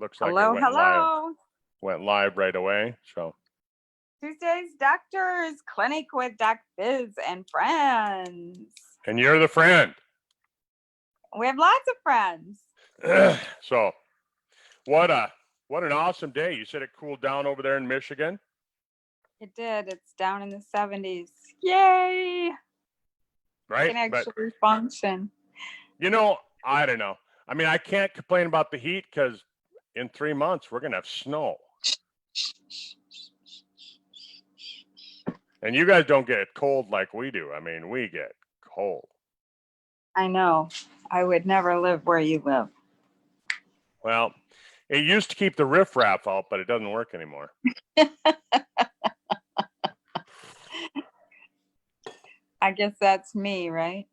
looks like it Hello, hello. Went live right away. So Tuesday's Doctors Clinic with Doc Biz and friends. and you're the friend. We have lots of friends. So what an awesome day. You said it cooled down over there in Michigan? It did. It's down in the 70s. Yay! Right? Can actually function. You know, I don't know. I mean, I can't complain about the heat because in 3 months we're gonna have snow. And you guys don't get cold like we do. I mean, we get cold. I know. I would never live where you live. Well, it used to keep the riffraff out, but it doesn't work anymore. I guess that's me, right?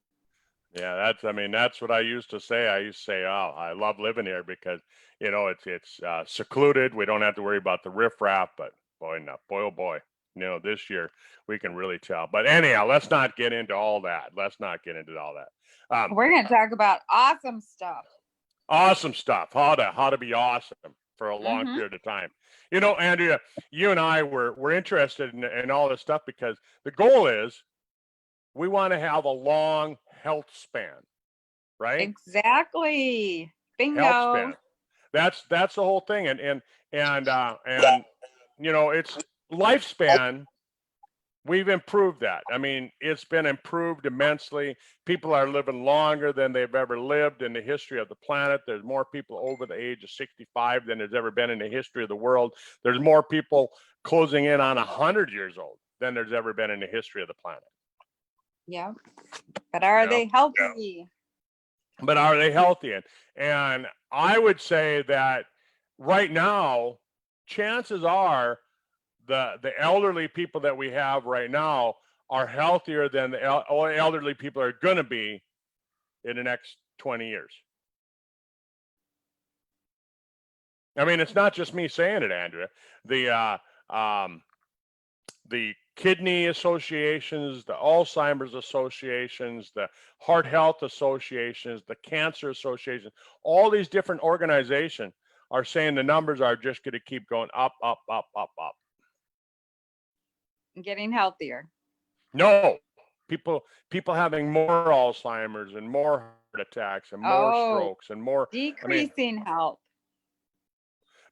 Yeah, that's what I used to say. I used to say, oh, I love living here because, you know, it's secluded. We don't have to worry about the riffraff, but boy, oh boy, you know, this year we can really tell. But anyhow, let's not get into all that. We're going to talk about awesome stuff. Awesome stuff. How to be awesome for a long period of time. You know, Andrea, you and I were interested in all this stuff because the goal is we want to have a long health span, right? Exactly. Bingo. Health span. That's the whole thing. And you know, it's lifespan. We've improved that. I mean, it's been improved immensely. People are living longer than they've ever lived in the history of the planet. There's more people over the age of 65 than there's ever been in the history of the world. There's more people closing in on 100 years old than there's ever been in the history of the planet. Yeah. But are they healthy? Yeah. But are they healthy? And I would say that right now, chances are the elderly people that we have right now are healthier than the elderly people are going to be in the next 20 years. I mean, it's not just me saying it, Andrea. The kidney associations, the Alzheimer's associations, the heart health associations, the cancer associations, all these different organizations are saying the numbers are just going to keep going up, up, up, up, up. Getting healthier. No, people having more Alzheimer's and more heart attacks and more strokes and more decreasing health.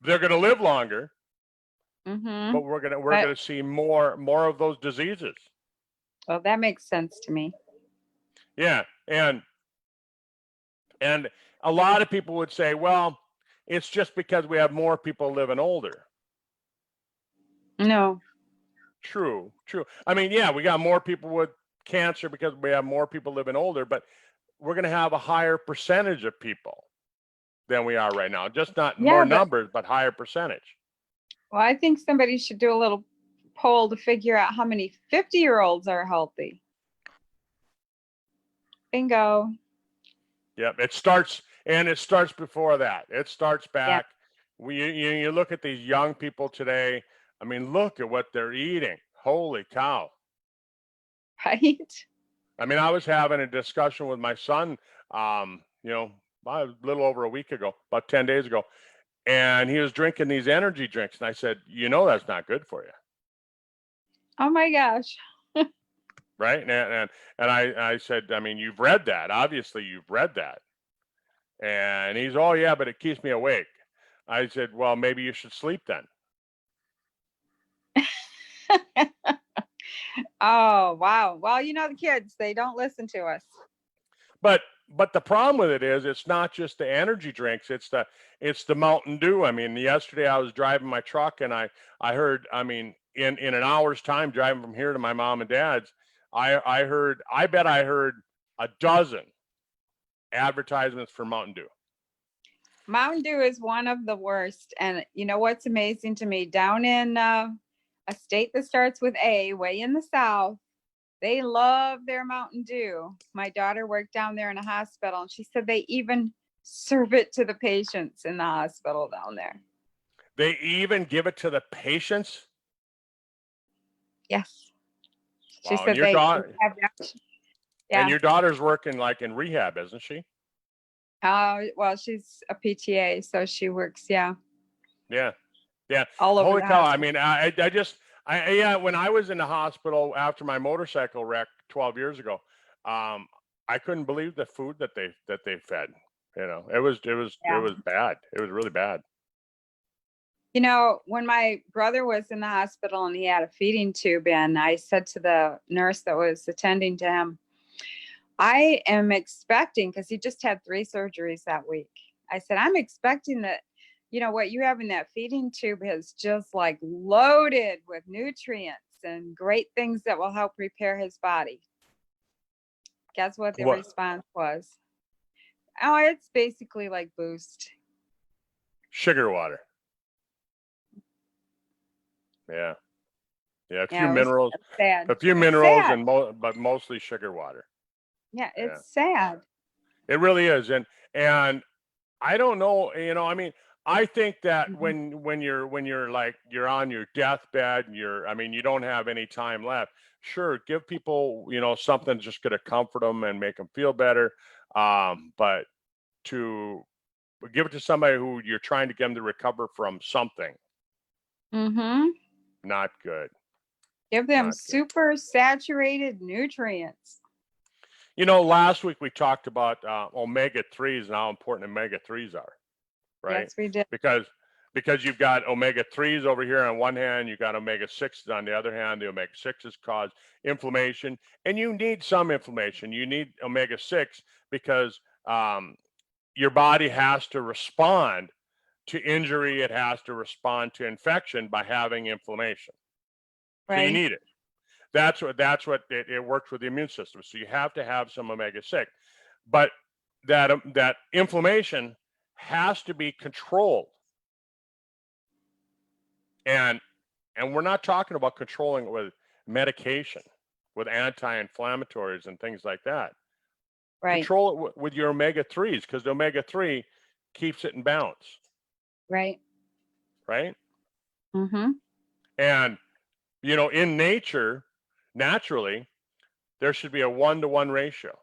They're going to live longer, but we're gonna see more of those diseases. Well, that makes sense to me. Yeah, and a lot of people would say, well, it's just because we have more people living older. No. True. I mean, yeah, we got more people with cancer because we have more people living older, but we're going to have a higher percentage of people than we are right now. Just not more numbers, but higher percentage. Well, I think somebody should do a little poll to figure out how many 50-year-olds are healthy. Bingo. Yep, it starts before that. It starts back. You look at these young people today. I mean, look at what they're eating. Holy cow. Right? I mean, I was having a discussion with my son, you know, a little over a week ago, about 10 days ago, and he was drinking these energy drinks. And I said, you know, that's not good for you. Oh my gosh. Right? And I said, I mean, you've read that. Obviously, you've read that. And he's, oh, yeah, but it keeps me awake. I said, well, maybe you should sleep then. Oh, wow. Well, you know, the kids, they don't listen to us. But the problem with it is it's not just the energy drinks, it's the Mountain Dew. I mean, yesterday I was driving my truck and I heard, I mean, in an hour's time driving from here to my mom and dad's, I bet I heard a dozen advertisements for Mountain Dew. Mountain Dew is one of the worst. And you know what's amazing to me? Down in a state that starts with A, way in the South, they love their Mountain Dew. My daughter worked down there in a hospital, and she said they even serve it to the patients in the hospital down there. They even give it to the patients? Yes. Wow. She said they have that. Yeah. And your daughter's working like in rehab, isn't she? Well, she's a PTA, so she works, yeah. Yeah. Yeah. all over Holy the cow. I hospital. mean, I just, yeah, when I was in the hospital after my motorcycle wreck 12 years ago, um, I couldn't believe the food that they fed. You know, it Yeah. was bad. It was really bad. You know, when my brother was in the hospital and he had a feeding tube in, I said to the nurse that was attending to him, I am expecting, because he just had 3 surgeries that week. I said, I'm expecting that, you know, what you have in that feeding tube is just like loaded with nutrients and great things that will help repair his body. Guess what the What? response was? Oh, it's basically like Boost. Sugar water. Yeah. Yeah. Yeah, it was sad. A few It's minerals sad. and but mostly sugar water. Yeah, Yeah. it's sad. It really is. And I don't know, you know, I mean, I think that Mhm. when you're like you're on your deathbed and I mean, you don't have any time left. Sure, give people, you know, something just going to comfort them and make them feel better. But to give it to somebody who you're trying to get them to recover from something, Mm-hmm. not good, Give them not good. super saturated nutrients. You know, last week we talked about omega 3s and how important omega 3s are, right? Yes, we did. Because you've got omega 3s over here on one hand, you've got omega 6s on the other hand. The omega 6s cause inflammation, and you need some inflammation. You need omega 6 because your body has to respond to injury, it has to respond to infection by having inflammation. So you Right. need it. What it works with the immune system. So you have to have some omega 6. But that inflammation has to be controlled. And we're not talking about controlling it with medication, with anti-inflammatories and things like that. Right. Control it with your omega 3s because the omega 3 keeps it in balance, Right. right? Mm-hmm. And you know, in nature, naturally, there should be a 1-to-1 ratio.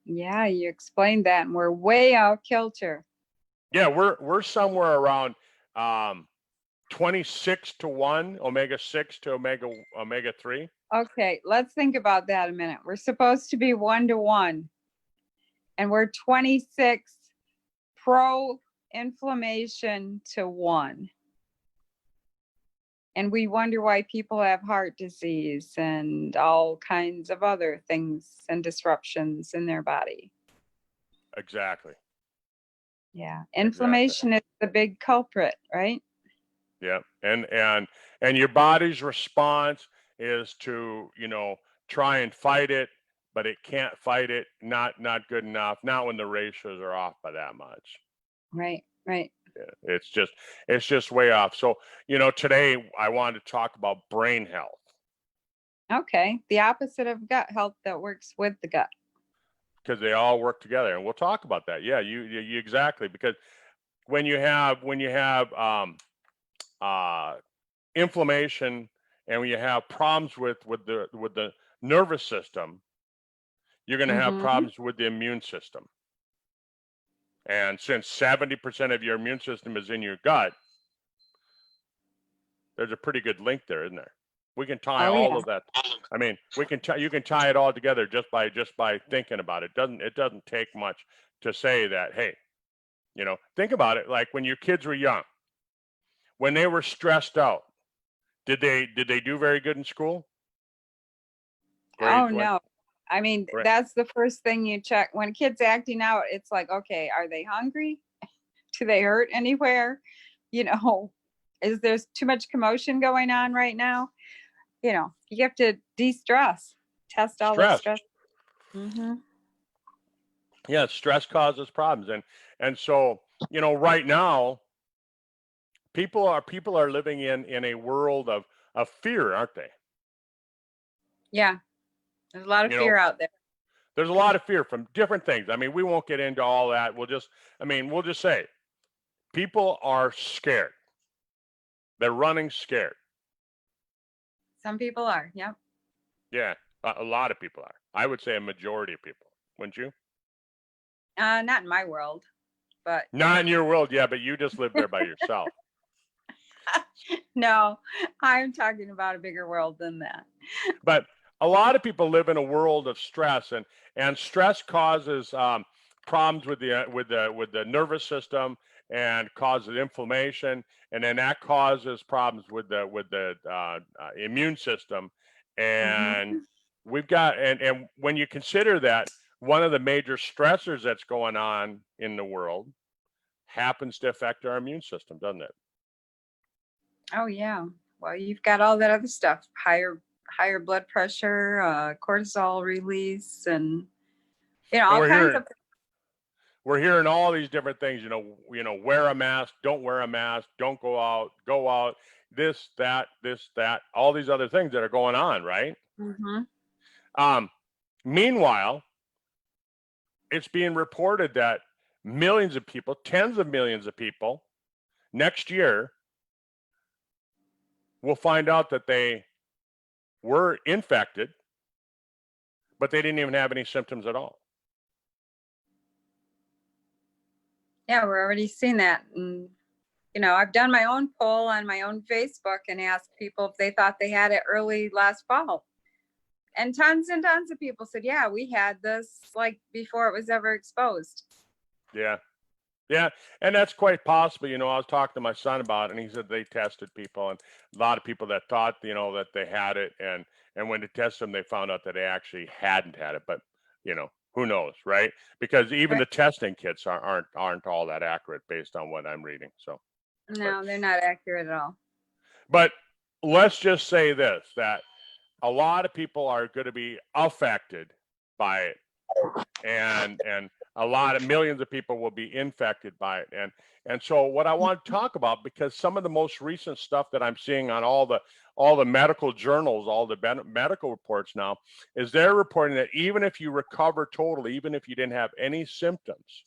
Yeah, you explained that, and we're way out kilter. Yeah, we're somewhere around 26-to-1 omega 6 to omega 3. Okay, let's think about that a minute. We're supposed to be 1-to-1, and we're 26 pro inflammation to 1. And we wonder why people have heart disease and all kinds of other things and disruptions in their body. Exactly. Yeah. Exactly. Inflammation is the big culprit, right? Yeah. And your body's response is to, you know, try and fight it, but it can't fight it. Not good enough. Not when the ratios are off by that much. Right, right. Yeah, it's just way off. So, you know, today I wanted to talk about brain health Okay. The opposite of gut health that works with the gut. because they all work together, and we'll talk about that. Yeah, you exactly, because when you have uh inflammation and when you have problems with the nervous system, you're going to have Mm-hmm. problems with the immune system. And since 70% of your immune system is in your gut, there's a pretty good link there, isn't there? We can tie Oh all yeah. of that. I mean, you can tie it all together just by thinking about it. It doesn't take much to say that, hey, you know, think about it like when your kids were young, when they were stressed out, did they do very good in school? Oh Grades went no. I mean, right. that's the first thing you check. When a kid's acting out, it's like, okay, are they hungry? Do they hurt anywhere? You know, is there too much commotion going on right now? You know, you have to de-stress, test all those Stress. stress. Mm-hmm. Yeah, stress causes problems. And so, you know, right now people are living in a world of fear, aren't they? Yeah, there's a lot of You know, fear out there. there's a lot of fear from different things. I mean, we won't get into all that. We'll just say people are scared. They're running scared. Some people are. Yeah. Yeah, a lot of people are. I would say a majority of people. Wouldn't you? Not in my world. but Not in your world, yeah, but you just live there by yourself. no, I'm talking about a bigger world than that. But a lot of people live in a world of stress, and stress causes problems with the nervous system and causes inflammation, and then that causes problems with the immune system. And Mhm. we've got and when you consider that one of the major stressors that's going on in the world happens to affect our immune system, doesn't it? Oh yeah. Well, you've got all that other stuff, higher blood pressure, cortisol release, and And all kinds of. we're hearing all these different things, wear a mask, don't wear a mask, don't go out, this, that, all these other things that are going on, right? Mhm. Um, Meanwhile, it's being reported that millions of people, tens of millions of people, next year will find out that they were infected, but they didn't even have any symptoms at all. Yeah, we're already seeing that. And, I've done my own poll on my own Facebook and asked people if they thought they had it early last fall. And tons of people said, yeah, we had this like before it was ever exposed. Yeah. Yeah, and that's quite possible. I was talking to my son about it, and he said they tested people, and a lot of people that thought, that they had it, and when they tested them, they found out that they actually hadn't had it. But who knows, right? Because even Right. the testing kits aren't all that accurate based on what I'm reading. So, No, they're not accurate at all. but let's just say this: that a lot of people are going to be affected by it, and a lot of millions of people will be infected by it. And so what I want to talk about, because some of the most recent stuff that I'm seeing on all the medical journals, all the medical reports now, is they're reporting that even if you recover totally, even if you didn't have any symptoms,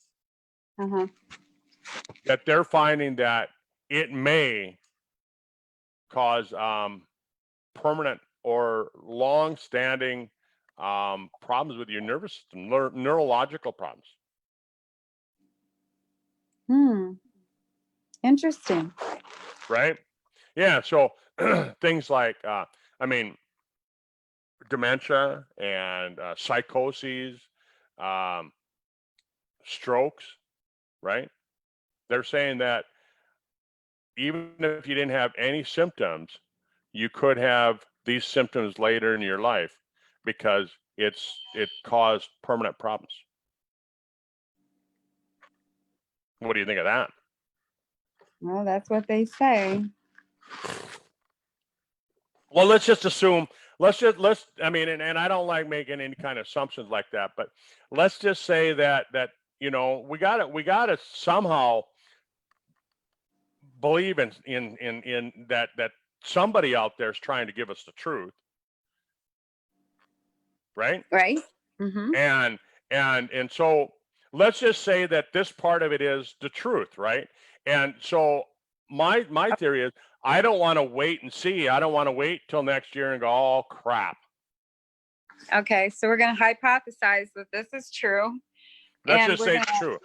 that they're finding that it may cause permanent or long-standing problems with your nervous system, neurological problems. Interesting. Right? Yeah. So things like, dementia and psychoses, um, strokes, right? They're saying that even if you didn't have any symptoms, you could have these symptoms later in your life because it caused permanent problems. What do you think of that? Well, that's what they say. Well, let's just assume, and I don't like making any kind of assumptions like that, but let's just say that we got to somehow believe in that somebody out there is trying to give us the truth, right? Right. Mm-hmm. And so let's just say that this part of it is the truth, right? And so my theory is I don't want to wait and see. I don't want to wait till next year and go, oh crap. Okay, so we're going to hypothesize that this is true. Let's And just we're say going it's to true.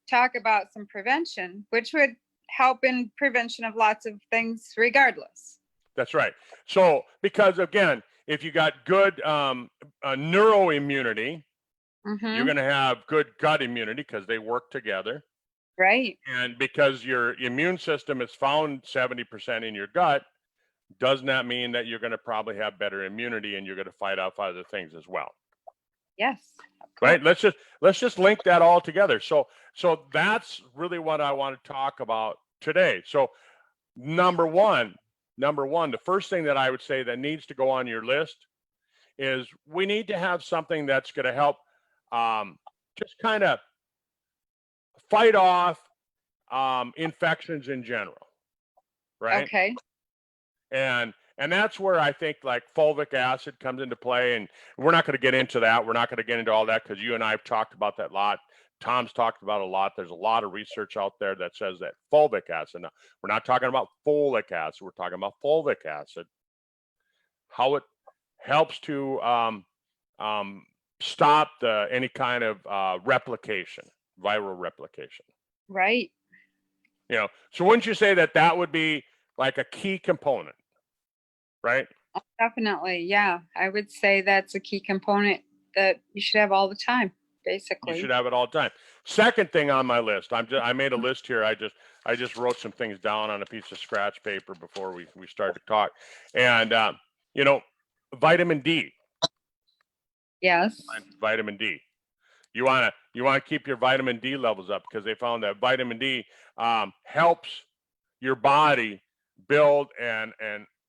talk about some prevention, which would help in prevention of lots of things regardless. That's right. So, because again, if you got good neuroimmunity, you're going to have good gut immunity because they work together. Right. And because your immune system is found 70% in your gut, does not mean that you're going to probably have better immunity and you're going to fight off other things as well. Yes. Right. Let's just link that all together. So that's really what I want to talk about today. So number one, the first thing that I would say that needs to go on your list is we need to have something that's going to help just kind of fight off infections in general, right? Okay. And that's where I think like fulvic acid comes into play. And we're not going to get into that. We're not going to get into all that because you and I have talked about that a lot. Tom's talked about a lot. There's a lot of research out there that says that fulvic acid. Now, we're not talking about folic acid. We're talking about fulvic acid. How it helps to stop any kind of replication, viral replication. Right. So wouldn't you say that that would be like a key component, right? Definitely. Yeah. I would say that's a key component that you should have all the time, You basically. should have it all the time. Second thing on my list, I made a list here. I just wrote some things down on a piece of scratch paper before we started to talk, and you know, vitamin D, Yes. vitamin D. You wanna keep your vitamin D levels up because they found that vitamin D helps your body build an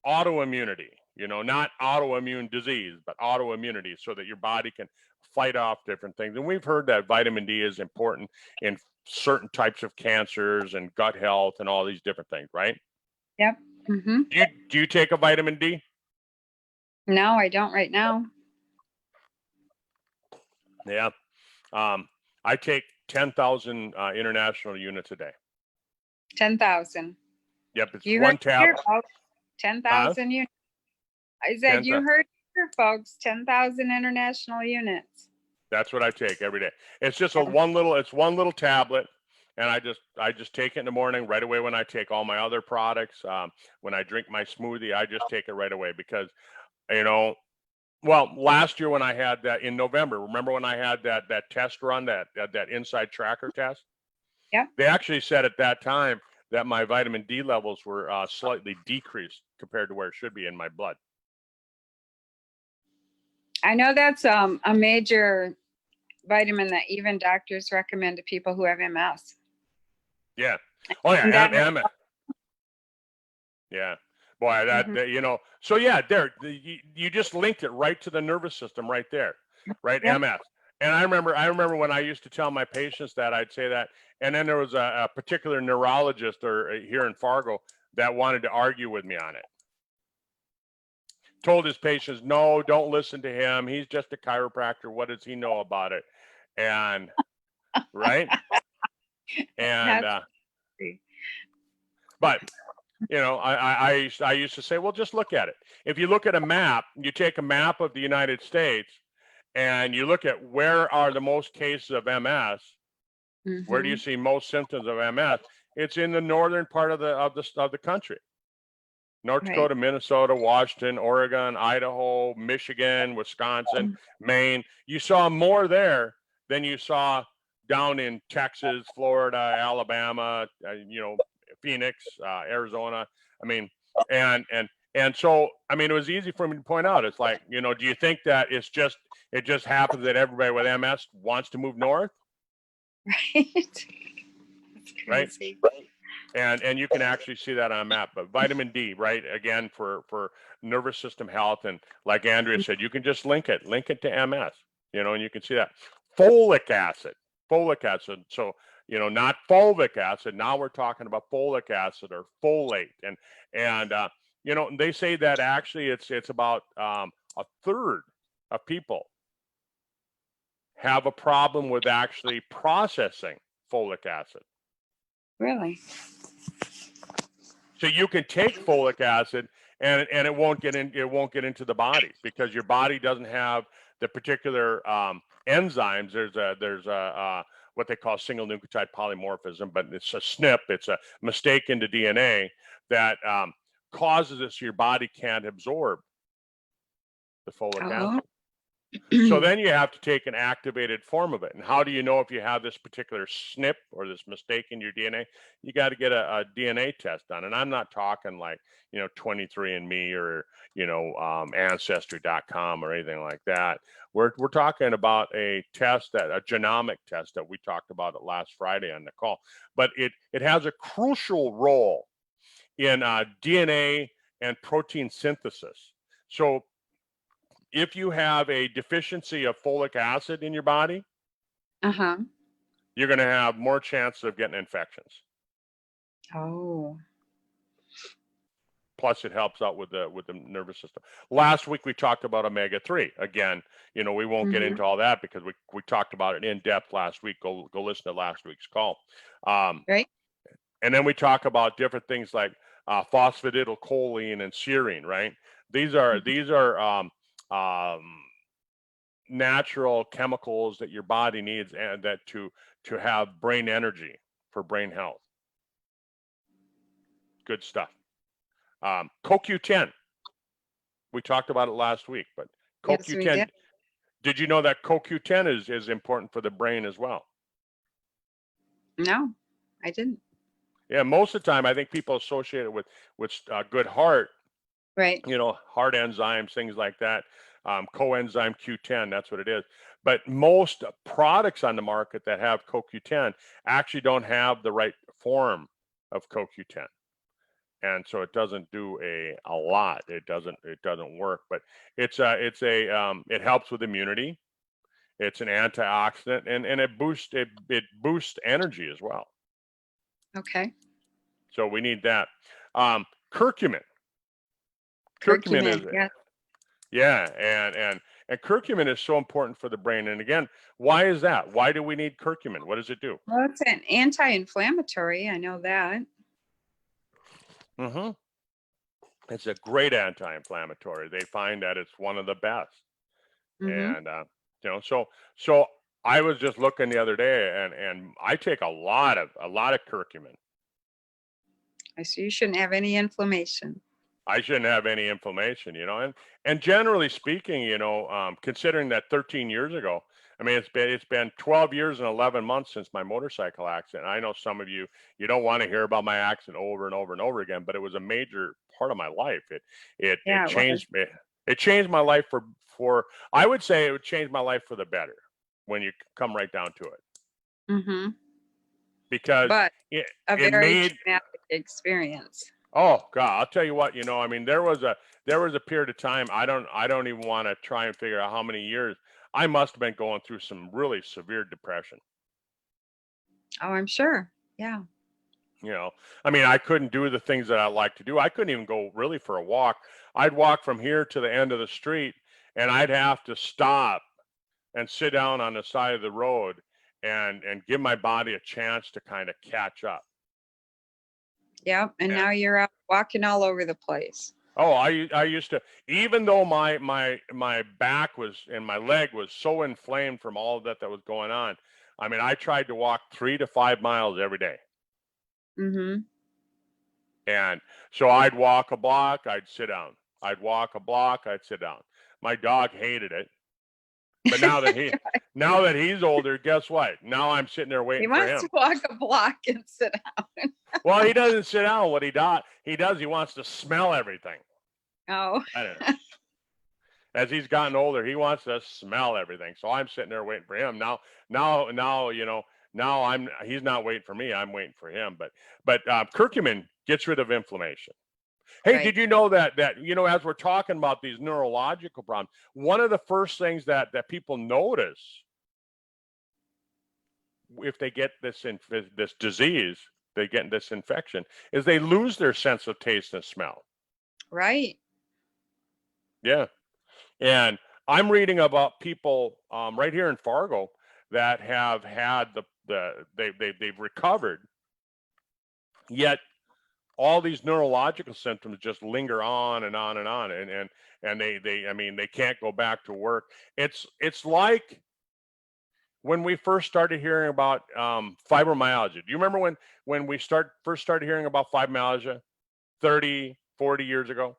autoimmunity. Not autoimmune disease, but autoimmunity, so that your body can fight off different things. And we've heard that vitamin D is important in certain types of cancers and gut health and all these different things, right? Yep. Mm-hmm. Do you take a vitamin D? No, I don't right now. Yeah. I take 10,000 international units a day. 10,000. Yep, it's You heard one it here, tab. folks. 10,000 units. I said, 10,000. you heard it here, folks. 10,000 international units. That's what I take every day. It's just Yeah. one little tablet, and I just take it in the morning right away when I take all my other products. When I drink my smoothie, I just take it right away because you know. Well, last year when I had that in November, remember when I had that test run, that inside tracker test? Yep. They actually said at that time that my vitamin D levels were slightly decreased compared to where it should be in my blood. I know that's a major vitamin that even doctors recommend to people who have MS. Yeah. Oh And yeah, that yeah. Boy, Mhm. So yeah, you just linked it right to the nervous system right there, right? Yep. MS. And I remember when I used to tell my patients that, I'd say that, and then there was a particular neurologist here in Fargo that wanted to argue with me on it. Told his patients, no, don't listen to him. He's just a chiropractor. What does he know about it? And right. And That's but I used to say, well, just look at it. If you look at a map, you take a map of the United States and you look at where are the most cases of MS, where do you Mhm. see most symptoms of MS? It's in the northern part of the country. North Right. Dakota, Minnesota, Washington, Oregon, Idaho, Michigan, Wisconsin, Maine. You saw more there than you saw down in Texas, Florida, Alabama, Phoenix, Arizona. I mean, and so I mean, it was easy for me to point out. It's like, do you think that it just happens that everybody with MS wants to move north, Right. That's right? crazy. And you can actually see that on a map. But vitamin D, right? Again, for nervous system health, and like Andrea said, you can just link it to MS, and you can see that. Folic acid. So not fulvic acid. Now we're talking about folic acid or folate, and they say that actually it's about a third of people have a problem with actually processing folic acid. Really? So you can take folic acid and it won't get into the body because your body doesn't have the particular enzymes. There's what they call single nucleotide polymorphism, but it's a SNP. It's a mistake in the DNA that causes it so your body can't absorb the folic Oh. acid. So then you have to take an activated form of it. And how do you know if you have this particular SNP or this mistake in your DNA? You got to get a DNA test done. And I'm not talking like, 23andMe or, Ancestry.com or anything like that. We're talking about a genomic test that we talked about it last Friday on the call. But it has a crucial role in DNA and protein synthesis. So if you have a deficiency of folic acid in your body, Uh-huh. you're going to have more chance of getting infections. Oh. Plus, it helps out with the nervous system. Last week we talked about omega-3. Again, we won't get into all that because we talked about it in depth last week. Go listen to last week's call. Right. And then we talk about different things like phosphatidylcholine and serine. Right? These are natural chemicals that your body needs and that to have brain energy for brain health. Good stuff. CoQ10. We talked about it last week, but Yes, we CoQ10. did. Did you know that CoQ10 is important for the brain as well? No, I didn't. Yeah, most of the time I think people associate it with good heart, Right. heart enzymes, things like that. Coenzyme Q10, that's what it is. But most products on the market that have CoQ10 actually don't have the right form of CoQ10. And so it doesn't do a lot. It doesn't work, but it helps with immunity. It's an antioxidant, and it boosts energy as well. Okay. So we need that. Curcumin. Curcumin, Curcumin is yes. yeah, and curcumin is so important for the brain. And again, why is that? Why do we need curcumin? What does it do? Well, it's an anti-inflammatory. I know that. Mm-hmm. It's a great anti-inflammatory. They find that it's one of the best. Mm-hmm. And so I was just looking the other day, and I take a lot of curcumin. I see you shouldn't have any inflammation. I shouldn't have any inflammation, and generally speaking, considering that 13 years ago, I mean, it's been 12 years and 11 months since my motorcycle accident. I know some of you don't want to hear about my accident over and over and over again, but it was a major part of my life. It Yeah, it changed me. It changed my life for I would say it would change my life for the better when you come right down to it, Mm-hmm. because But it a it very made traumatic experience. Oh God, I'll tell you what, I mean, there was a period of time, I don't even want to try and figure out how many years I must have been going through some really severe depression. Oh, I'm sure. Yeah. I mean, I couldn't do the things that I like to do. I couldn't even go really for a walk. I'd walk from here to the end of the street, and I'd have to stop and sit down on the side of the road and give my body a chance to kind of catch up. Yep. And And now you're out walking all over the place. oh, I used to, even though my back was and my leg was so inflamed from all of that was going on. I mean, I tried to walk 3 to 5 miles every day. Mm-hmm. And so I'd walk a block, I'd sit down. I'd walk a block, I'd sit down. My dog hated it. But now that he's older, guess what? Now I'm sitting there He waiting for wants him. to walk a block and sit down. Well, he doesn't sit down. What he does, he wants to smell everything. Oh, I don't know. As he's gotten older, he wants to smell everything. So I'm sitting there waiting for him. Now he's not waiting for me. I'm waiting for him. But curcumin gets rid of inflammation. Hey, right. did you know that as we're talking about these neurological problems, one of the first things that people notice if they get this disease, they get this infection, is they lose their sense of taste and smell. Right. Yeah. And I'm reading about people right here in Fargo that have had they've recovered, yet all these neurological symptoms just linger on and on and on, and they can't go back to work. It's like when we first started hearing about fibromyalgia. Do you remember when we first started hearing about fibromyalgia 30, 40 years ago?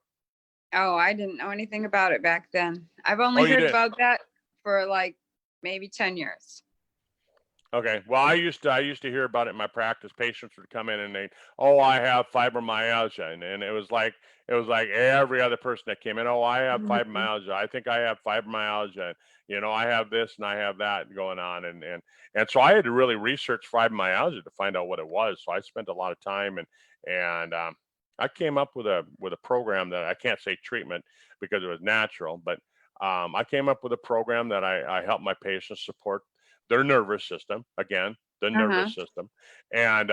Oh, I didn't know anything about it back then. I've Oh, only you heard did? about that for like maybe 10 years. Okay. Well, I used to hear about it in my practice. Patients would come in and I have fibromyalgia, and it was like every other person that came in, I have Mhm. fibromyalgia. I think I have fibromyalgia. I have this and I have that going on, and so I had to really research fibromyalgia to find out what it was. So I spent a lot of time, and I came up with a program that I can't say treatment because it was natural, but I came up with a program that I help my patients support their nervous system, again, the Uh-huh. nervous system, and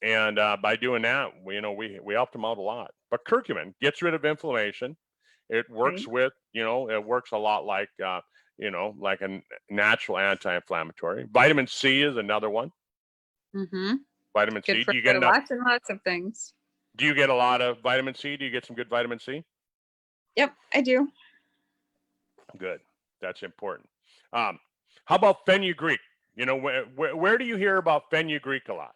by doing that, we helped them out a lot. But curcumin gets rid of inflammation. It works Right. it works a lot like like a natural anti-inflammatory. Vitamin C is another one. Mm-hmm. Vitamin Good C. for Do you get enough? lots and lots of things. Do you get a lot of vitamin C? Do you get some good vitamin C? Yep, I do. Good. That's important. How about fenugreek? Where do you hear about fenugreek a lot?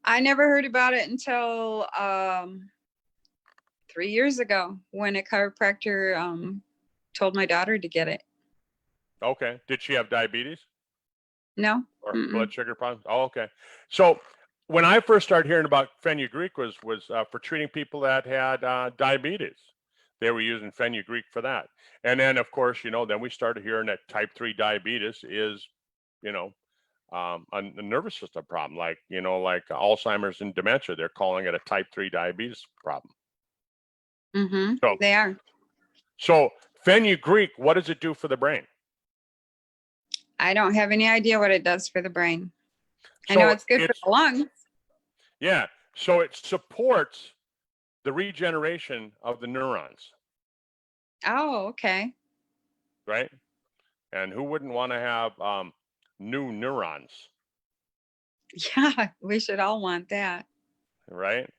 I never heard about it until 3 years ago when a chiropractor told my daughter to get it. Okay. Did she have diabetes No. or Mm-mm. blood sugar problems? Oh, okay. So when I first started hearing about fenugreek was for treating people that had diabetes. They were using fenugreek for that. And then, of course, then we started hearing that type 3 diabetes is, you know, a nervous system problem, like, like Alzheimer's and dementia. They're calling it a type 3 diabetes problem. Mm-hmm. So, They are. so fenugreek, what does it do for the brain? I don't have any idea what it does for the brain. I So know it's good for the lungs. Yeah. So it supports the regeneration of the neurons, Oh, okay. right? And who wouldn't want to have new neurons, Yeah, we should all want that. right?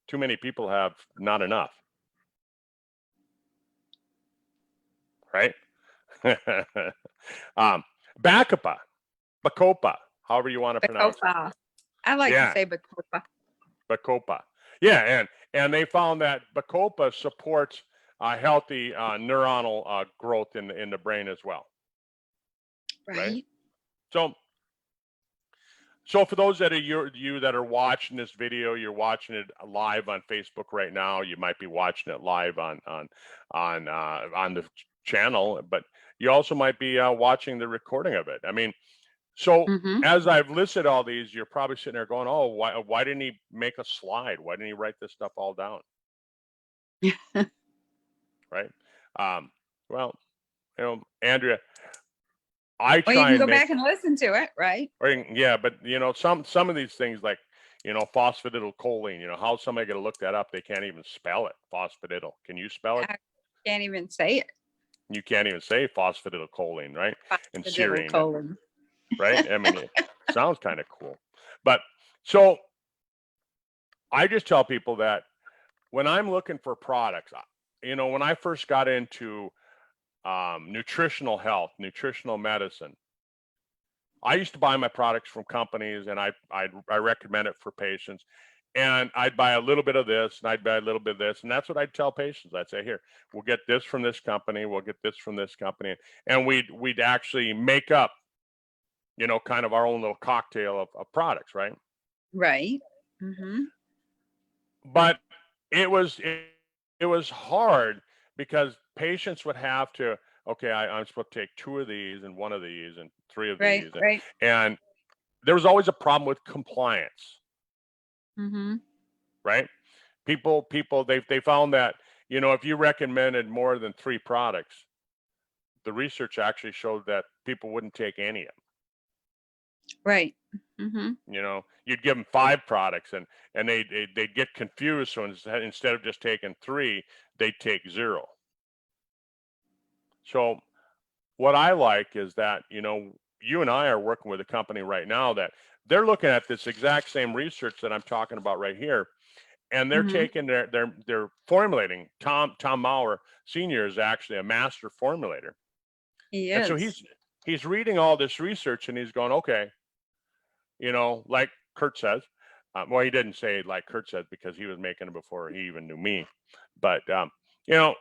Too many people have not enough, right? Bacopa, Bacopa, however you want to pronounce it. Bacopa. I like to Yeah, say Bacopa. Bacopa. Yeah, and they found that Bacopa supports healthy neuronal growth in the brain as well, right? Right. So for those that are you that are watching this video, you're watching it live on Facebook right now. You might be watching it live on the channel, but you also might be watching the recording of it. I mean, so Mm-hmm. as I've listed all these, you're probably sitting there going, "Oh, why didn't he make a slide? Why didn't he write this stuff all down?" Right? Um, well, Andrea, I Well, you try can and go make back and listen to it, right? Yeah, but some of these things like phosphatidylcholine, how somebody gonna look that up? They can't even spell it. Phosphatidyl. Can you spell it? I can't even say it. You can't even say phosphatidylcholine, right? And serine, Phosphatidylcholine. right? I mean, it sounds kind of cool. But so I just tell people that when I'm looking for products, when I first got into nutritional health, nutritional medicine, I used to buy my products from companies, and I recommend it for patients. And I'd buy a little bit of this, and I'd buy a little bit of this, and that's what I'd tell patients. I'd say, "Here, we'll get this from this company, we'll get this from this company," and we'd actually make up, kind of our own little cocktail of products, right? Right. Mm-hmm. But it was hard because patients would have to, okay, I'm supposed to take 2 of these and 1 of these and 3 of Right. these, Right. and there was always a problem with compliance, Mm-hmm. right? People they found that, if you recommended more than 3 products, the research actually showed that people wouldn't take any of Right. Mm-hmm. them. You'd give them 5 products, and they'd get confused. So instead of just taking 3, they'd take 0. So what I like is that, you and I are working with a company right now that they're looking at this exact same research that I'm talking about right here, and they're Mm-hmm. taking they're formulating. Tom Maurer Senior is actually a master formulator, He and so is. he's reading all this research, and he's going, okay, like Kurt says. Well, he didn't say it like Kurt said because he was making it before he even knew me, but you know,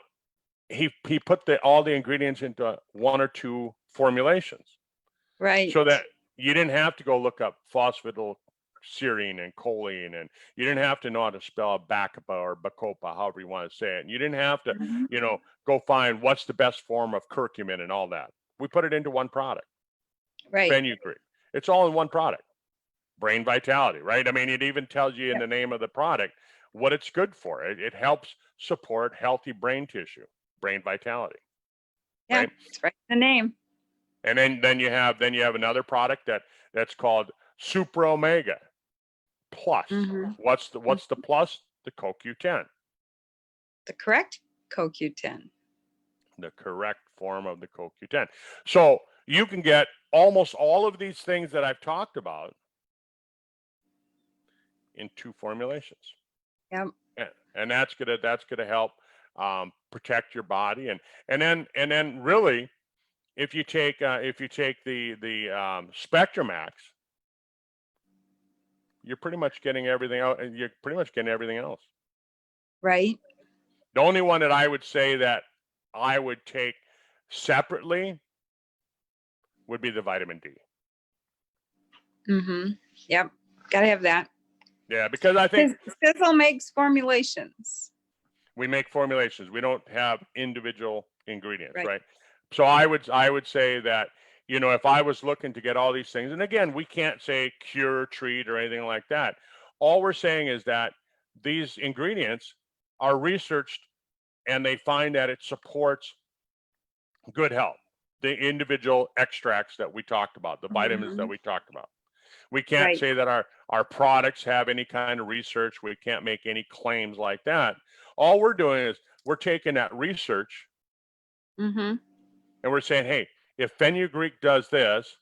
he put all the ingredients into 1 or 2 formulations, Right. so that you didn't have to go look up phosphatidylserine and choline, and you didn't have to know how to spell Bacopa or Bacopa, however you want to say it. And you didn't have to, Mm-hmm. go find what's the best form of curcumin and all that. We put it into one product, Right. fenugreek. It's all in one product. Brain vitality, right? I mean, it even tells you in Yep. the name of the product what it's good for. It helps support healthy brain tissue, brain vitality, Yeah. right? It's right in the name. And then you have another product that's called Super Omega Plus. Mm-hmm. What's the plus? The CoQ10, The correct CoQ10. the correct form of the CoQ10. So you can get almost all of these things that I've talked about in 2 formulations. Yep. And that's gonna help protect your body, and then really, if you take the Spectrum Max, you're pretty much getting everything out, and you're pretty much getting everything else. Right. The only one that I would say that I would take separately would be the vitamin D. Mm-hmm. Yep. Gotta have that. Yeah, because I think Sizzle makes formulations. we make formulations. We don't have individual ingredients, Right. right? So I would say that, you know, if I was looking to get all these things, and again, we can't say cure, treat, or anything like that. All we're saying is that these ingredients are researched and they find that it supports good health. The individual extracts that we talked about, the vitamins that we talked about. We can't Right. say that our products have any kind of research. We can't make any claims like that. All we're doing is we're taking that research Mm-hmm. and we're saying, hey, if fenugreek does this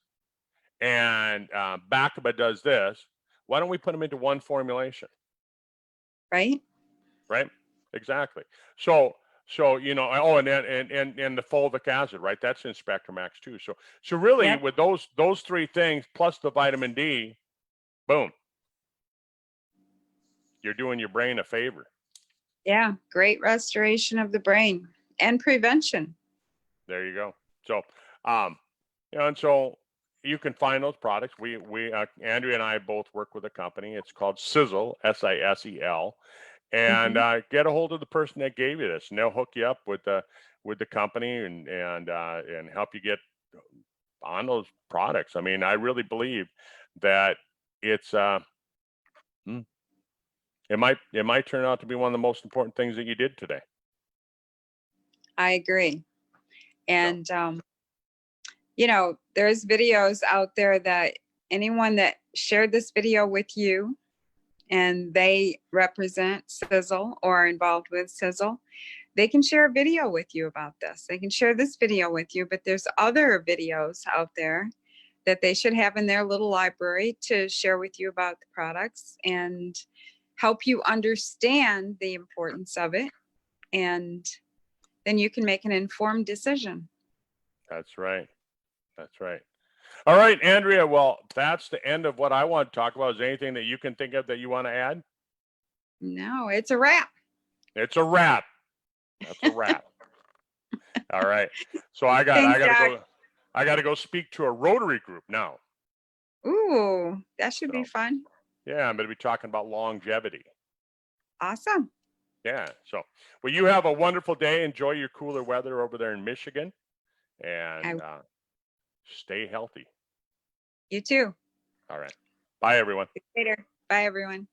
and Bacaba does this, why don't we put them into one formulation? Right. Right? Exactly. So you know, oh, and the fulvic acid, right? That's in Spectrum Max too. So really, Yep. with those three things plus the vitamin D, boom, you're doing your brain a favor. Yeah. Great restoration of the brain and prevention. There you go. So, you know, and so you can find those products. We Andrea and I both work with a company. It's called Sizzle, SISEL, and Mm-hmm. get a hold of the person that gave you this, and they'll hook you up with the company and help you get on those products. I mean, I really believe that it's it might turn out to be one of the most important things that you did today. I agree. So, And you know, there's videos out there that anyone that shared this video with you and they represent Sizzle or are involved with Sizzle, they can share a video with you about this. They can share this video with you, but there's other videos out there that they should have in their little library to share with you about the products and help you understand the importance of it. And then you can make an informed decision. that's right. That's right. All right, Andrea. Well, that's the end of what I want to talk about. Is there anything that you can think of that you want to add? No, it's a wrap. It's a wrap. That's a wrap. All right. So I Thanks, gotta Doc. go. I gotta go speak to a Rotary group now. Ooh, that should be So fun. yeah, I'm gonna be talking about longevity. Awesome. Yeah. So well, you have a wonderful day. Enjoy your cooler weather over there in Michigan, and stay healthy. You too. All right. Bye, everyone. Later. Bye, everyone.